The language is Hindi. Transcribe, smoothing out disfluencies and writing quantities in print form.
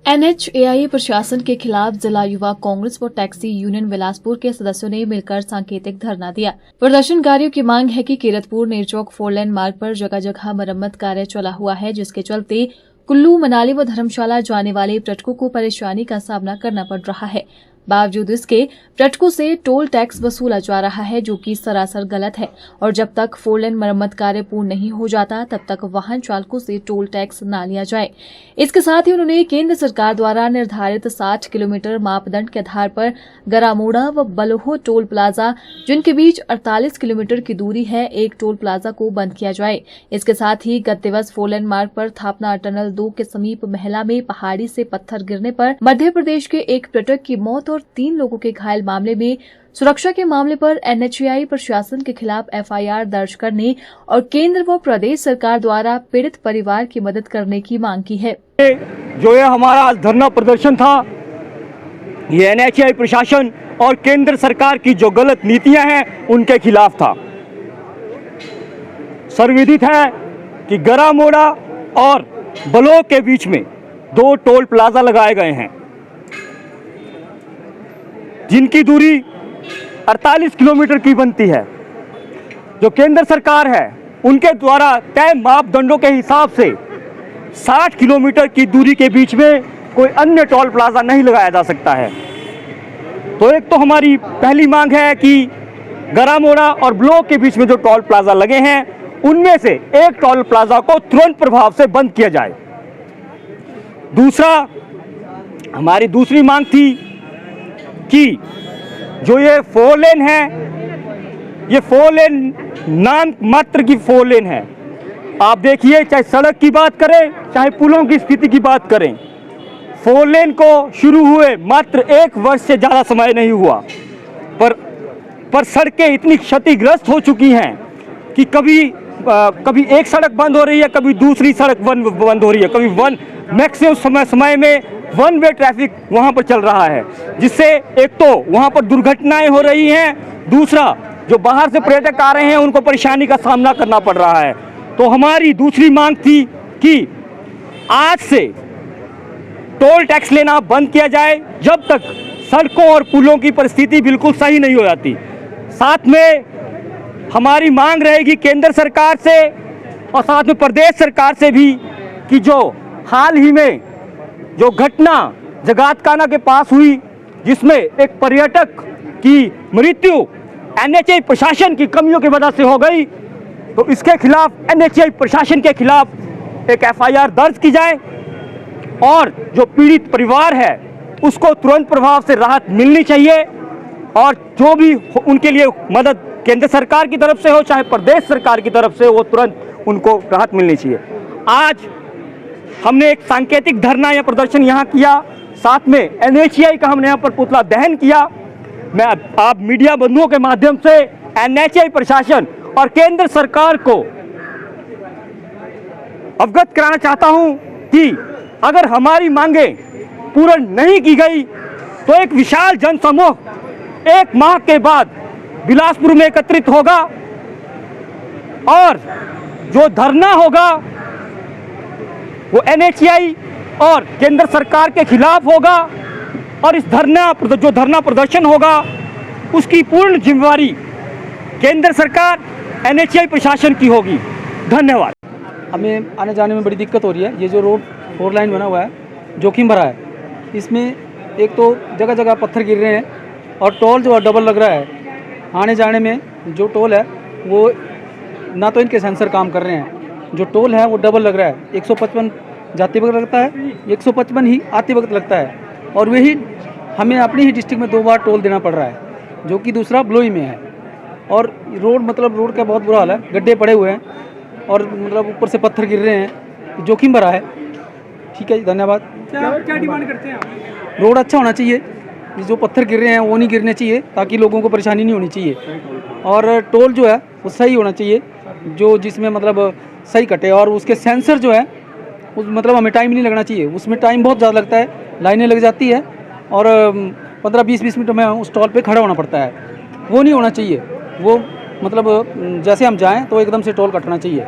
NHAI प्रशासन के खिलाफ जिला युवा कांग्रेस व टैक्सी यूनियन बिलासपुर के सदस्यों ने मिलकर सांकेतिक धरना दिया। प्रदर्शनकारियों की मांग है कि कीरतपुर नेरचौक 4 लेन मार्ग पर जगह जगह मरम्मत कार्य चला हुआ है, जिसके चलते कुल्लू, मनाली व धर्मशाला जाने वाले पर्यटकों को परेशानी का सामना करना पड़ रहा है। बावजूद इसके पर्यटकों से टोल टैक्स वसूला जा रहा है, जो कि सरासर गलत है और जब तक 4 लेन मरम्मत कार्य पूर्ण नहीं हो जाता तब तक वाहन चालकों से टोल टैक्स न लिया जाए। इसके साथ ही उन्होंने केंद्र सरकार द्वारा निर्धारित 60 किलोमीटर मापदंड के आधार पर गरामोड़ा व बलोह टोल प्लाजा, जिनके बीच 48 किलोमीटर की दूरी है, एक टोल प्लाजा को बंद किया जाए। इसके साथ ही गत दिवस 4 लेन मार्ग पर थापना टनल 2 के समीप महिला में पहाड़ी से पत्थर गिरने पर मध्य प्रदेश के एक पर्यटक की मौत और 3 लोगों के घायल मामले में सुरक्षा के मामले पर NHAI प्रशासन के खिलाफ FIR दर्ज करने और केंद्र व प्रदेश सरकार द्वारा पीड़ित परिवार की मदद करने की मांग की है। जो ये हमारा आज धरना प्रदर्शन था, ये NHAI प्रशासन और केंद्र सरकार की जो गलत नीतियां हैं उनके खिलाफ था। सर्वविदित है कि गरामोड़ा और बलोह के बीच में 2 टोल प्लाजा लगाए गए हैं, जिनकी दूरी 48 किलोमीटर की बनती है। जो केंद्र सरकार है उनके द्वारा तय मापदंडों के हिसाब से 60 किलोमीटर की दूरी के बीच में कोई अन्य टोल प्लाजा नहीं लगाया जा सकता है। तो एक तो हमारी पहली मांग है कि गरामोड़ा और बलोह के बीच में जो टोल प्लाजा लगे हैं उनमें से एक टोल प्लाजा को तुरंत प्रभाव से बंद किया जाए। हमारी दूसरी मांग थी कि जो ये 4 लेन है, ये 4 लेन नाम मात्र की 4 लेन है। आप देखिए, चाहे सड़क की बात करें चाहे पुलों की स्थिति की बात करें, 4 लेन को शुरू हुए मात्र 1 वर्ष से ज़्यादा समय नहीं हुआ, पर सड़कें इतनी क्षतिग्रस्त हो चुकी हैं कि कभी एक सड़क बंद हो रही है, कभी दूसरी सड़क बंद हो रही है, कभी मैक्सिमम समय में 1 वे ट्रैफिक वहां पर चल रहा है, जिससे एक तो वहां पर दुर्घटनाएं हो रही हैं, दूसरा जो बाहर से पर्यटक आ रहे हैं उनको परेशानी का सामना करना पड़ रहा है। तो हमारी दूसरी मांग थी कि आज से टोल टैक्स लेना बंद किया जाए जब तक सड़कों और पुलों की परिस्थिति बिल्कुल सही नहीं हो जाती। साथ में हमारी मांग रहेगी केंद्र सरकार से और साथ में प्रदेश सरकार से भी कि जो हाल ही में जो घटना जगातखाना के पास हुई, जिसमें एक पर्यटक की मृत्यु NHAI प्रशासन की कमियों की वजह से हो गई, तो इसके खिलाफ NHAI प्रशासन के खिलाफ एक FIR दर्ज की जाए और जो पीड़ित परिवार है उसको तुरंत प्रभाव से राहत मिलनी चाहिए और जो भी उनके लिए मदद केंद्र सरकार की तरफ से हो चाहे प्रदेश सरकार की तरफ से, वो तुरंत उनको राहत मिलनी चाहिए। आज हमने एक सांकेतिक धरना या प्रदर्शन यहाँ किया, साथ में NHAI का हमने यहाँ पर पुतला दहन किया। मैं आप मीडिया बंधुओं के माध्यम से NHAI प्रशासन और केंद्र सरकार को अवगत कराना चाहता हूँ कि अगर हमारी मांगे पूर्ण नहीं की गई तो एक विशाल जनसमूह 1 माह के बाद बिलासपुर में एकत्रित होगा और जो धरना होगा वो NHAI और केंद्र सरकार के खिलाफ होगा और इस जो धरना प्रदर्शन होगा उसकी पूर्ण जिम्मेवारी केंद्र सरकार NHAI प्रशासन की होगी। धन्यवाद। हमें आने जाने में बड़ी दिक्कत हो रही है। ये जो रोड 4 लाइन बना हुआ है जोखिम भरा है, इसमें एक तो जगह जगह पत्थर गिर रहे हैं और टोल जो डबल लग रहा है। आने जाने में जो टोल है वो ना तो इनके सेंसर काम कर रहे हैं, जो टोल है वो डबल लग रहा है। 155 जाते वक्त लगता है, 155 ही आते वक्त लगता है और वही हमें अपनी ही डिस्ट्रिक्ट में 2 बार टोल देना पड़ रहा है, जो कि दूसरा बलोई में है। और रोड का बहुत बुरा हाल है, गड्ढे पड़े हुए हैं और ऊपर से पत्थर गिर रहे हैं, जोखिम भरा है। ठीक है जी, धन्यवाद। क्या डिमांड करते हैं आप? रोड अच्छा होना चाहिए, जो पत्थर गिर रहे हैं वो नहीं गिरने चाहिए ताकि लोगों को परेशानी नहीं होनी चाहिए, और टोल जो है वो सही होना चाहिए, जिसमें सही कटे, और उसके सेंसर जो है उस हमें टाइम नहीं लगना चाहिए। उसमें टाइम बहुत ज़्यादा लगता है, लाइनें लग जाती है और 15-20 मिनट में उस टोल पे खड़ा होना पड़ता है। वो नहीं होना चाहिए। वो जैसे हम जाएं तो एकदम से टोल कटना चाहिए।